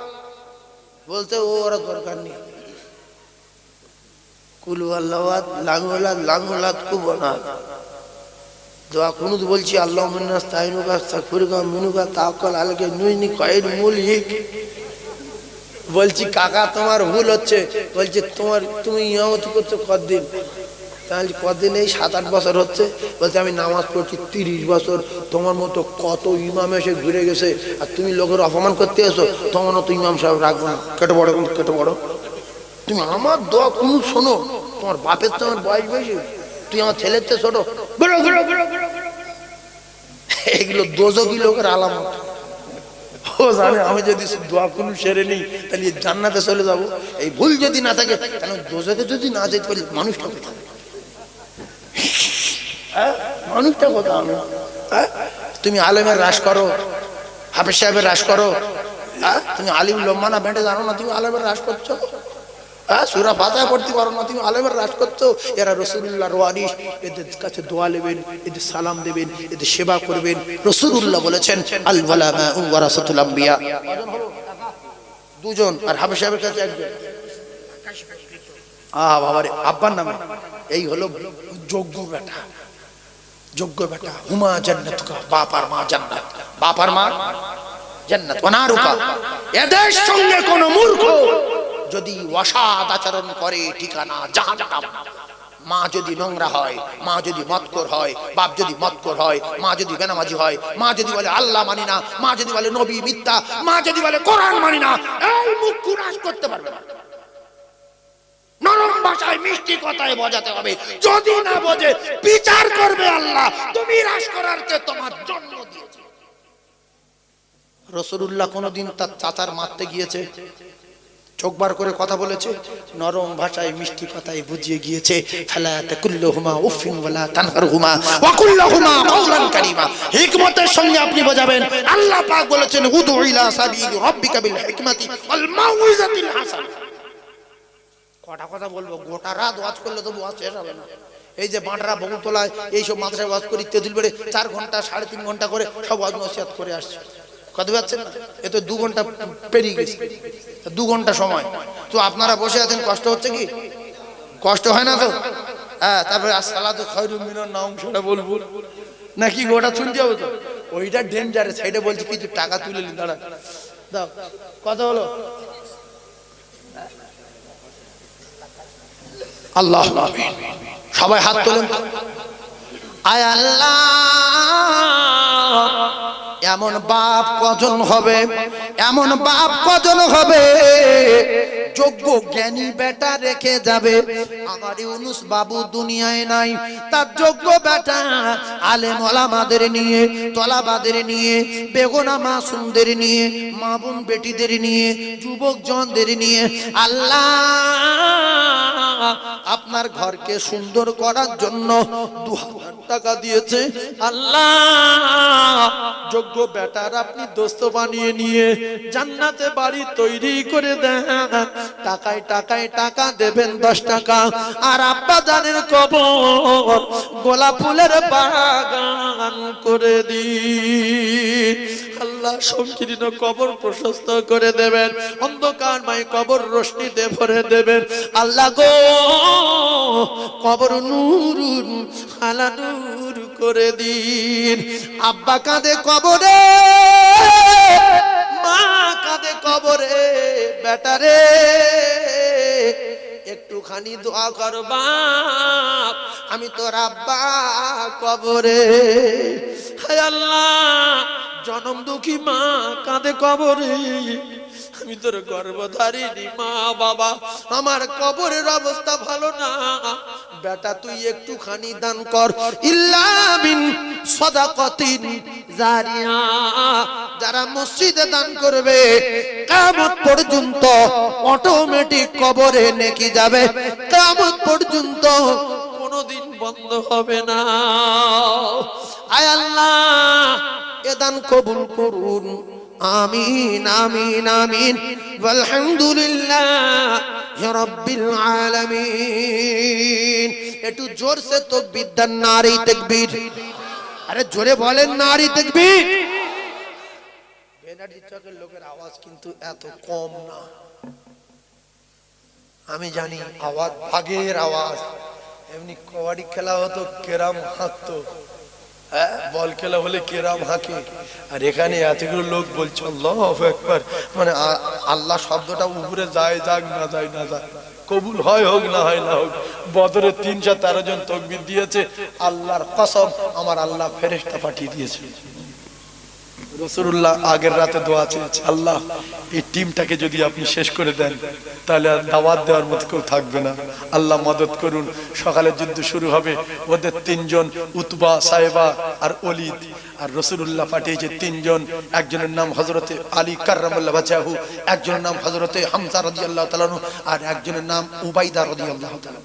A: বলতে ওরা দরকার নেই, কুলু আল্লাহাদ লাঙ্গুলাদ লাঙ্গুলাদ কুবনাদ দোয়া কুনুত বলছি আল্লাহ মিন্নাস তাইনুকা সাকফুরুকা মিনুকা তাওয়াক্কাল আলাইকা নুইনি কয়েদ মুলহিক। বলছি কাকা তোমার ভুল হচ্ছে। বলছে তুমি ইমামতি করছো কতদিন? তাহলে কতদিন? এই 7-8 বছর হচ্ছে। বলছে আমি নামাজ পড়ছি 30 বছর, তোমার মতো কত ইমাম এসে ঘুরে গেছে, আর তুমি লোকের অপমান করতে এসো, তোমার মতো ইমাম সাহেব রাখবো না, কেটে বড় কেটে বড়। তুমি আমার দোয়া কোনো শোনো, তোমার বাপের তো আমার বয়স বেশি, তুই আমার ছেলের চেয়ে ছোট, এগুলো দোজকি লোকের আলামত। ও জানে আমি যদি দোয়া কোনো সেরে নেই তাহলে জান্নাতে চলে যাবো। এই ভুল যদি না থাকে তাহলে দোজকে যদি না যেতে পারি মানুষটা কোথায়? মানুষটা কোথায়? আমি তুমি আলেমের রাস করো, হাফেজ সাহেবের রাস করো, তুমি আলিম লম্মানা ব্যান্ডে জানো না, তুমি আলেমের রাস করছো। সূরা ফাতিহা পড়তে পারো না, তুমি আলেমের রাস করছো। এরা রাসূলুল্লাহর ওয়ারিস, এদের কাছে দোয়া নেবেন, এদের সালাম দেবেন, এদের সেবা করবেন। রাসূলুল্লাহ বলেছেন আল উলামা ওয়ারাসাতুল আম্বিয়া, দুজন, আর হাফেজ সাহেবের কাছে একজন। বাবারে আব্বার নামে এই হলো যোগ্য বেটা, যোগ্য বেটা। হুমা জান্নাতুকা, বাপ আর মা জান্নাত, বাপ আর মা জান্নাত। ওনারুকা, এদের সঙ্গে কোন মূর্খ যদি অসৎ আচরণ করে ঠিকানা জাহান্নাম। মা যদি নোংরা হয়, মা যদি মদখোর হয়, বাপ যদি মদখোর হয়, মা যদি বেনামাজি হয়, মা যদি বলে আল্লাহ মানি না, মা যদি বলে নবী মিথ্যা, মা যদি বলে কোরআন মানি না, এই মুখ কুরাস করতে পারবে না। নরম ভাষায় মিষ্টি কথায় বোঝাতে হবে। যদি না বোঝে বিচার করবে আল্লাহ। তুমি রাস করার কে তোমার জন্ম দিয়েছে। রাসূলুল্লাহ কোনোদিন তার চাচার মারতে গিয়েছে? চোখ বার করে কথা বলেছে? নরম ভাষায় মিষ্টি কথায় বুঝিয়ে গিয়েছে, ফালা তাকুল্লুহুমা উফিন ওয়ালা তানহারহুমা ওয়া কুল্লুহুমা কাওলান কারীমা। হিকমতের সঙ্গে আপনি বোঝাবেন। আল্লাহ পাক বলেছেন উদউ ইলা সাবিলি রাব্বিকা বিল হিকমাতি ওয়াল মাউইজাতিল হাসানা। কটা কথা বলবো, গোটা রাত ওয়াজ করলে তো ওয়াজ শেষ হবে না। এই যে বাঁটরা বগুতলায় এইসব মাদ্রাসায় ওয়াজ করি, তেঁতুলবেড়ে 4 ঘন্টা 3.5 ঘন্টা করে সব ওয়াজ নসিহত করে আসছে। কথা পাচ্ছেন না? এ তো 2 ঘন্টা পেরিয়ে গেছে, 2 ঘন্টা সময়। তো আপনারা বসে আছেন, কষ্ট হচ্ছে কি? কষ্ট হয় না তো? হ্যাঁ, তারপরে আসসালাতু খায়রুম মিনান নাওম সেটা বলবো নাকি? গোটা শুনতে হবে তো। ওইটা ডেঞ্জারাস। সাইডে বলছি কিছু টাকা তুলে নিন, দাঁড়া দাও। কথা হলো আল্লাহ আমিন। সবাই হাত তোলেন। আয় আল্লাহ, এমন বাপ কজন হবে, এমন বাপ কজন হবে যোগ্য জ্ঞানী বেটা রেখে যাবে। আমার ইউনুস বাবু দুনিয়ায় নাই, তার যোগ্য বেটা আলেম ওলামাদের নিয়ে, তলাবাদের নিয়ে, বেগোনা মাসুমদের নিয়ে, মা বোন বেটিদের নিয়ে, যুবক জনদের নিয়ে আল্লাহ আপনার ঘরকে সুন্দর করার জন্য 2000 টাকা দিয়েছে। আল্লাহ যোগ্য বেটার আপনি দোস্ত বানিয়ে নিয়ে জান্নাতে বাড়ি তৈরি করে দেন। টাকায় টাকায় টাকা দেবেন 10 টাকা, আর আব্বা জানের কবর গোলাপ ফুলের বাগান করে দিন। আল্লাহ সংকীর্ণ কবর প্রশস্ত করে দেবেন, অন্ধকারময় কবর রোশনীতে ভরে দেবেন। আল্লাহ গো, কবর নূরুন আলা নূর করে দিন। আব্বা কাঁদে কবরে, মা কাঁদে কবরে, বেটারে একটুখানি দোয়া কর বাপ, আমি তোর আব্বা কবরে। হায় আল্লাহ, জনম দুঃখী মা কাঁদে কবরে, আমি তোর গর্ভধারিণী মা বাবা, আমার কবরের অবস্থা ভালো না। বেটা তুই একটুখানি দান কর, ইল্লা বিন সাদাকাতিন জারিয়া। যারা মসজিদে দান করবে কিয়ামত পর্যন্ত অটোমেটিক কবরে নেকি যাবে, কিয়ামত পর্যন্ত কোনোদিন বন্ধ হবে না। আয় আল্লাহ, এ দান কবুল করুন। আমিন আমিন আমিন। আলহামদুলিল্লাহি রাব্বিল আলামিন। একটু জোরসে তাকবীর দেন, নারে তাকবীর। আরে জোরে বলেন নারে তাকবীর। বেনারজি চকের লোকের আওয়াজ কিন্তু এত কম না। আমি জানি আওয়াজ ভাগের আওয়াজ। এমনি কবাডি খেলা হতো কেরাম হাঁকতো, বল খেলা হলে কেরাম হাঁকে, আর এখানে এতগুলো লোক বলছে আল্লাহু আকবার। মানে আল্লাহ শব্দটা উপরে যায়, যাক না যায় না যায়, কবুল হয় হোক না হয় না হোক। বদরে 313 জন তাকবীর দিয়েছে। আল্লাহর কসম, আমার আল্লাহ ফেরেশতা পাঠিয়ে দিয়েছে। রাসূলুল্লাহ আগের রাতে দোয়া চেয়েছে, আল্লাহ এই টিমটাকে যদি আপনি শেষ করে দেন তাহলে আর দাওয়াত দেওয়ার মতো কেউ থাকবে না। আল্লাহ মদদ করুন। সকালে যুদ্ধ শুরু হবে। ওদের 3 জন, উতবা, সাইবা আর ওলিদ। আর রাসূলুল্লাহ পাঠিয়েছে 3 জন। একজনের নাম হযরতে আলী কাররামাল্লাহু ওয়াজহু, একজনের নাম হযরতে হামজা রাদিয়াল্লাহু তাআলা আনহু, আর একজনের নাম উবাইদা রাদিয়াল্লাহু তাআলা।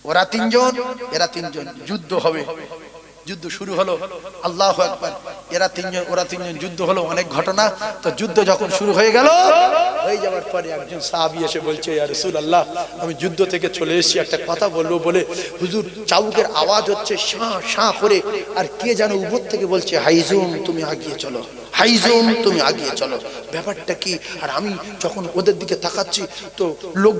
A: ওরা 3 জন, এরা 3 জন। যুদ্ধ হবে। যুদ্ধ শুরু হলো, আল্লাহু আকবার। এরা 3 জন, ওরা 3 জন। যুদ্ধ হলো, অনেক ঘটনা। তো যুদ্ধ যখন শুরু হয়ে গেল, হয়ে যাওয়ার পরে একজন সাহাবী এসে বলছে, ইয়া রাসূলুল্লাহ, আমি যুদ্ধ থেকে চলে এসেছি, একটা কথা বলবো বলে। হুজুর, চাবুকের আওয়াজ হচ্ছে শাঁ শাঁ করে, আর কে যেন উপর থেকে বলছে, হাইজুম তুমি আগিয়ে চলো, হাইজুম তুমি আগিয়ে চলো। ব্যাপারটা কি? আর আমি যখন ওদের দিকে তাকাচ্ছি তো লোক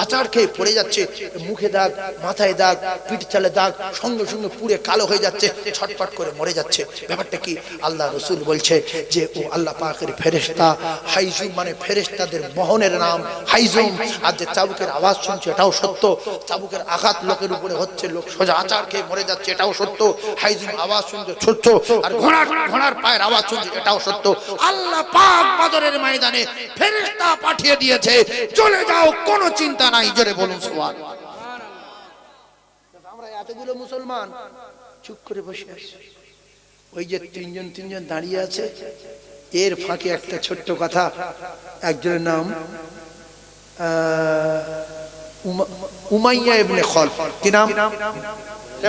A: আচার খেয়ে পড়ে যাচ্ছে, মুখে দাগ, মাথায় দাগ, পিঠ চালে দাগ, সঙ্গে সঙ্গে পুড়ে কালো হয়ে যাচ্ছে, ছটপট করে মরে যাচ্ছে। ব্যাপারটা কি? আল্লাহ রাসূল বলছে যে ও আল্লাহ পাকের ফেরেশতা। হাইজুম মানে ফেরেশতাদের বহনের নাম হাইজুম। আর যে চাবুকের আওয়াজ শুনছে এটাও সত্য। চাবুকের আঘাত লোকের উপরে হচ্ছে, লোক সোজা আচার খেয়ে মরে যাচ্ছে, এটাও সত্য। হাইজুম আওয়াজ শুনছে সত্য। আর ঘোড়ার পায়ের আওয়াজ শুনছে, এটাও সত্য। আল্লাহ পাক বদরের ময়দানে ফেরেশতা পাঠিয়ে দিয়েছে, চলে যাও, কোনো চিন্তা নাই। জোরে বলুন সুবহানাল্লাহ। আমরা এতগুলো মুসলমান চুপ করে বসে আছি। ওই যে 3 জন দাঁড়িয়ে আছে, এর ফাঁকে একটা ছোট্ট কথা, একজনের নাম উমাইয়া ইবনে খলফ। কি নাম?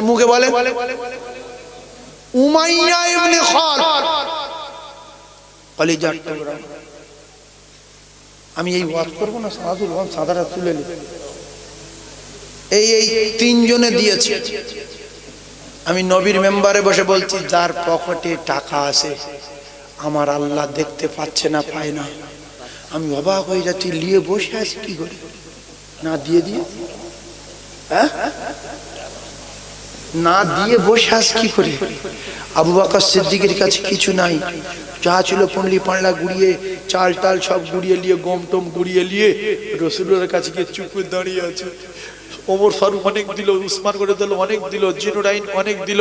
A: মুখে বলে উমাইয়া ইবনে খলফ। কলিজার টুকরা। আমি এই ওয়াজ করবো না, সাদুল হন সাদারা তুলে নি। এই তিনজনে দিয়েছে। আমি নবীর মেম্বারে বসে বলছি, যার পকেটে টাকা আছে আমার আল্লাহ দেখতে পাচ্ছে না, পায় না। আমি অবাক হয়ে যাচ্ছি, নিয়ে বসে আছি কি করে, না দিয়ে হ্যাঁ না দিয়ে বসে আছি কি করে। আবু বকর সিদ্দিকের কাছে কিছু নাই, যা ছিল পন্ডলি পান্ডা গুড়িয়ে, চাল টাল সব গুড়িয়ে নিয়ে, গম টম গুড়িয়ে নিয়ে রসুলের কাছে গিয়ে চুপ করে দাঁড়িয়ে আছে। ওমর ফারুক অনেক দিল, উসমান করে দিল অনেক দিল, জিনুরাইন অনেক দিল।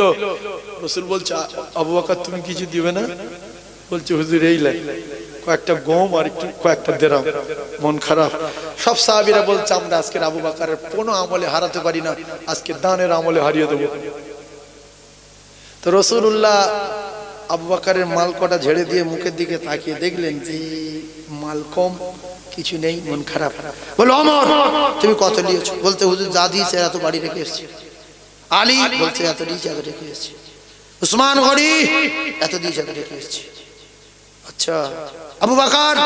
A: রসুল বলছে, আবু বকর তুমি কিছু দিবে না? বলছে, হুজুর এই লাই কয়েকটা গম আর একটু কয়েকটা দেরাম। মন খারাপ। সব সাহাবীরা বলছে, আমরা আজকের আবু বকরের কোনো আমলে হারাতে পারি না, আজকে দানের আমলে হারিয়ে দেবো। তো রাসূলুল্লাহ আবু বকরের মাল কটা ঝেড়ে দিয়ে মুখের দিকে তাকিয়ে দেখলেন যে মাল কম, কিছু নেই। মন খারাপ। বলে, ওমর তুমি কত নিয়েছো? বলতে, হুজুর যা দিয়েছে এত বাড়ি রেখে এসেছি। আলী বলছে, এত দিয়েছে এত রেখে এসেছি। উসমান গনি এত দিয়েছে এত রেখে এসেছি। আচ্ছা, আবু বকর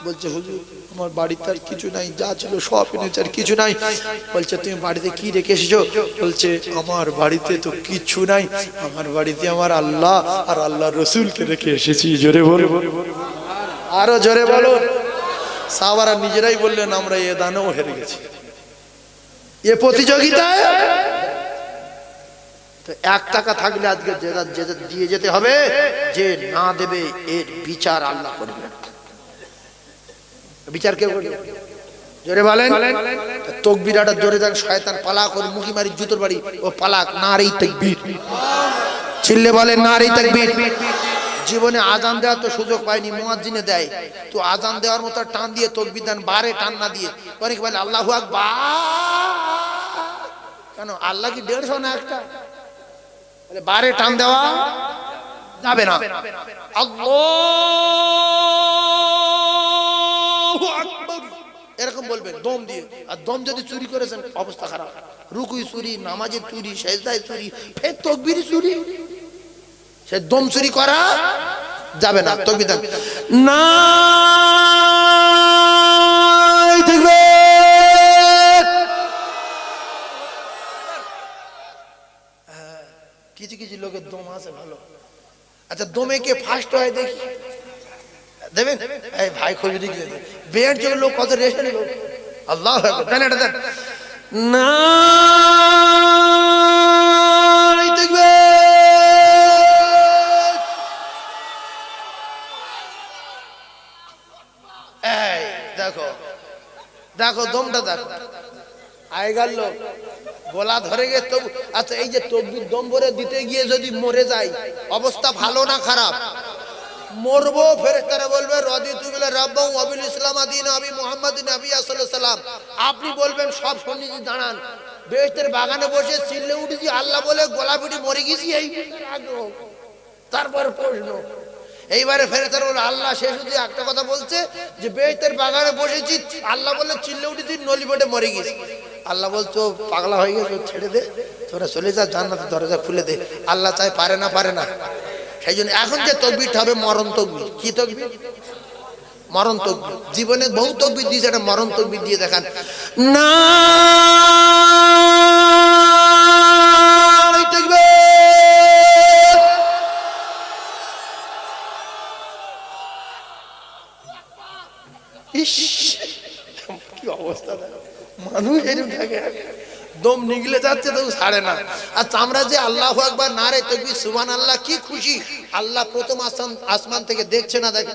A: বলছে, হুজুর আমার বাড়িতে আর কিছু নাই, যা ছিল সব এনেছে আর কিছু নাই। বলছে, তুমি বাড়িতে কি রেখে এসেছো? বলছে, আমার বাড়িতে তো কিছু নাই, আমার বাড়িতে আমার আল্লাহ আর আল্লাহর রাসূলকে রেখে এসেছি। জোরে বলো, আরো জোরে বলো। সাহাবারা নিজেরাই বললেন, আমরা এ দানেও হেরে গেছি, এ প্রতিযোগিতায়। তো 1 টাকা থাকলে আজকে যেটা দিয়ে যেতে হবে, যে না দেবে এর বিচার আল্লাহ করবে। বিচার কে করবে? জোরে বলেন। তাকবীরটা জোরে দেন, শয়তান পালাক ওর মুখি মারি জুতোর বাড়ি, ও পালাক। নারে তাকবীর, চিল্লে বলেন নারে তাকবীর। জীবনে আজান দেওয়ার তো সুযোগ পায়নি, মুয়াজ্জিনে দেয়। তো আজান দেওয়ার মতো টান দিয়ে তাকবীর দেন, বারে টান না দিয়ে। অনেকে বলে আল্লাহু আকবার। কেন, আল্লাহ কি 150 না একটা? বলে বারে টান দেওয়া যাবে না। আল্লাহু আকবার এরকম বলবেন দম দিয়ে। আর দম যদি চুরি করেছেন অবস্থা খারাপ। রুকুই চুরি, নামাজে চুরি, সেজদায় চুরি, ফের তাকবীরে চুরি, সে দম চুরি করা যাবে না। তাকবীর দেন, না দেখবে। কিছু কিছু লোকের দম আছে ভালো। আচ্ছা, দমে কে ফার্স্ট হয় দেখি, দেবেন? এই ভাই খোঁজ দিকে বেড যে লোক কত রেশন লোক। আল্লাহু আকবার, দেন এটা দেন। না দেখবে। এই দেখো দেখো দমটা দেখো, আইগার লোক গলা ধরে গিয়ে তবু। আচ্ছা, এই যে তাকবীর দম ভরে দিতে গিয়ে যদি মরে যায়, অবস্থা ভালো না খারাপ? মরবো, ফেরেশতারা বলবে রাদিতু বিল্লাহি রাব্বান ওয়া বিল ইসলাম দীনা আবি মুহাম্মাদিন নবী সাল্লাল্লাহু আলাইহি সাল্লাম। আপনি বলবেন সব সন্ন্যাসী দাঁড়ান, বেহেশতের বাগানে বসে চিল্লে উঠেছি আল্লাহ বলে গলা পিটি মরে গেছি, এই আগ্রহ। তারপর প্রশ্ন, এইবারে ফেরেশতারা বলে আল্লাহ সে শুধু একটা কথা বলছে যে বেহেশতের বাগানে বসেছি আল্লাহ বলে চিল্লে উঠেছি নলি পেটে মরে গেছি। আল্লাহ বলছো পাগলা হয়ে গেছে, ছেড়ে দে, তোরা চলে যা, জান্নাতের দরজা খুলে দে। আল্লাহ চাই, পারে না, পারে না। সেই জন্য এখন যে তাকবীর হবে মরণ তাকবীর। কি তাকবীর? মরণ তাকবীর। জীবনে বহু তাকবীর দিয়েছে, এটা মরণ তাকবীর দিয়ে দেখান। না কি অবস্থা, মানুষ এরকম থাকে, দম নিগলে যাচ্ছে তো ছাড়ে না। আচ্ছা, আমরা যে আল্লাহু আকবার নারে তাকবীর সুবহানাল্লাহ কি খুশি। আল্লাহ প্রথম আসমান থেকে দেখছে না, দেখে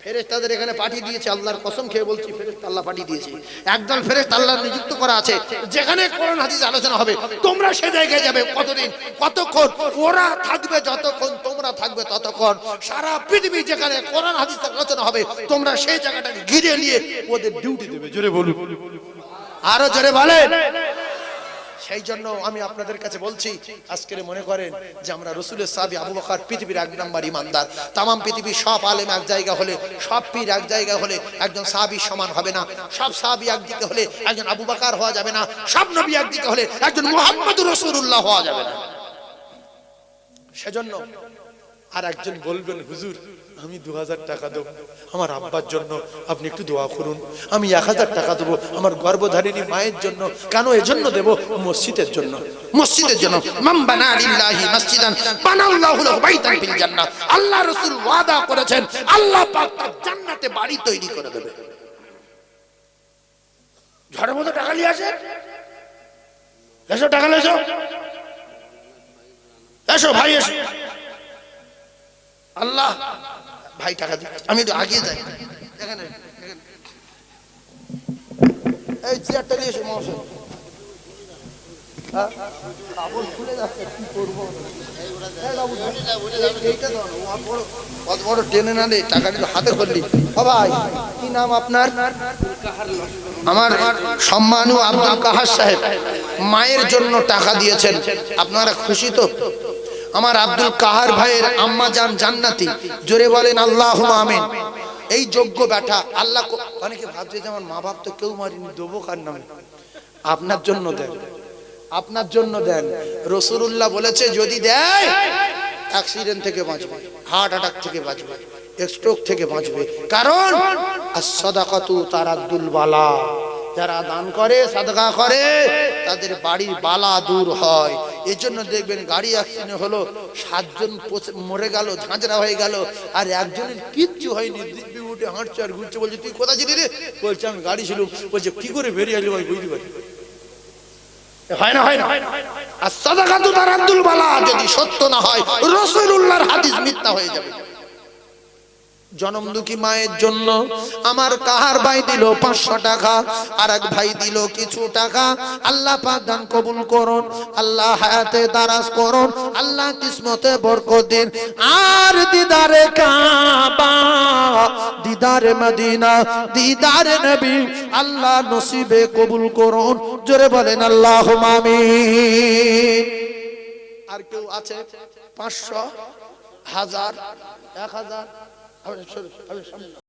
A: ফেরেশতাদের এখানে পাঠিয়ে দিয়েছে। আল্লাহর কসম খেয়ে বলছি, ফেরেশতা আল্লাহ পাঠিয়ে দিয়েছে। একদল ফেরেশতা আল্লাহ নিযুক্ত করা আছে, যেখানে কোরআন হাদিস আলোচনা হবে তোমরা সে জায়গায় যাবে। কতদিন, কতক্ষণ? ওরা থাকবে যতক্ষণ তোমরা থাকবে ততক্ষণ। সারা পৃথিবী যেখানে কোরআন হাদিস আলোচনা হবে তোমরা সেই জায়গাটাকে ঘিরে নিয়ে ওদের ডিউটি দেবে। জোরে বলুন, আরো জোরে বলেন। সেই জন্য আমি আপনাদের কাছে বলছি, আজকে মনে করেন যে আমরা রসুলের সাহাবী আবু বকর পৃথিবীর 1 নম্বর ইমানদার। তামাম পৃথিবীর সব আলেম এক জায়গা হলে, সব পীর এক জায়গা হলে একজন সাহাবীর সমান হবে না। সব সাহাবী একদিকে হলে একজন আবু বকর হওয়া যাবে না। সব নবী একদিকে হলে একজন মুহাম্মদুর রাসূলুল্লাহ হওয়া যাবে না। সেজন্য আর একজন বলবেন, হুজুর আমি 2000 টাকা দেব আমার আব্বার জন্য, আপনি একটু দোয়া করুন। আমি 1000 টাকা দেবো আমার গর্ভধারিণী মায়ের জন্য। কেন এজন্য দেব? মসজিদের জন্য। মসজিদের জন্য। মান বানা লিল্লাহি মসজিদান বানাল্লাহু লাহু বাইতান ফিল জান্নাহ। আল্লাহ রাসূল ওয়াদা করেছেন আল্লাহ পাক তার জান্নাতে বাড়ি তৈরি করে দেবে। ঝড়ের মতো টাকা নিয়ে আসে, এসো টাকা এসো, এসো ভাই এসো। আল্লাহ ভাই টাকা দিই, আমি একটু আগিয়ে যাই। এখানে এই চেয়ারটা নিয়ে এসো মহাশয়। কাপড় খুলে যাচ্ছে, কি করবো? কত বড় টেনে না রে, টাকাটা হাতে করলি। ও ভাই কি নাম আপনার? আমার সম্মানীয় আব্দুল কাহার সাহেব মায়ের জন্য টাকা দিয়েছেন, আপনারা খুশি তো? আমার আব্দুল কাহার ভাইয়ের আম্মা জান জান্নাতি, জোরে বলেন আল্লাহুম্মা আমিন। এই যোগ্য বেটা আল্লাহ, অনেকে ভাবছে যে আমার মা বাপ তো কেউ মারিনি, দেবো কার নামে? আপনার জন্য দেন, আপনার জন্য দেন। রাসূলুল্লাহ বলেছে যদি দেয় অ্যাক্সিডেন্ট থেকে বাঁচবে, হার্ট অ্যাটাক থেকে বাঁচবে, স্ট্রোক থেকে বাঁচবে। কারণ as-সাদাকাতু তারাদ্দুল বালা, যারা দান করে সাদকা করে তাদের বাড়ির বালা দূর হয়। এজন্য দেখবেন গাড়ি অ্যাক্সিডেন্ট হলো, 7 জন মরে গেল, ঝাঁঝরা হয়ে গেল, আর একজনের কিচ্ছু হয়নি, দিব্যি উঠে হাঁটছে আর ঘুরছে। বলছে তুই কোথায় ছিলি রে? বলছে আমি গাড়ি ছিলাম। বলছে কি করে বেরিয়ে এলি ভাই? বুঝতে পারি হয় না, হয় না। আর সাদাকাতু তারাদ্দুল বালা যদি সত্য না হয় রাসূলুল্লাহর হাদিস মিথ্যা হয়ে যাবে। জনম দুঃখী মায়ের জন্য আমার কাহার ভাই দিল 500 টাকা, আর এক ভাই দিল কিছু টাকা। আল্লাহ পাক দান কবুল করুন, আল্লাহ হায়াতে দারাজ করুন, আল্লাহ কিসমতে বরকত দিন। আর দিদারে কাবা, দিদারে মদিনা, দিদারে নবী আল্লাহ নসিবে কবুল করুন। জোরে বলেন আল্লাহুম্মা আমিন। আর কেউ আছে 500, 1000, 1000?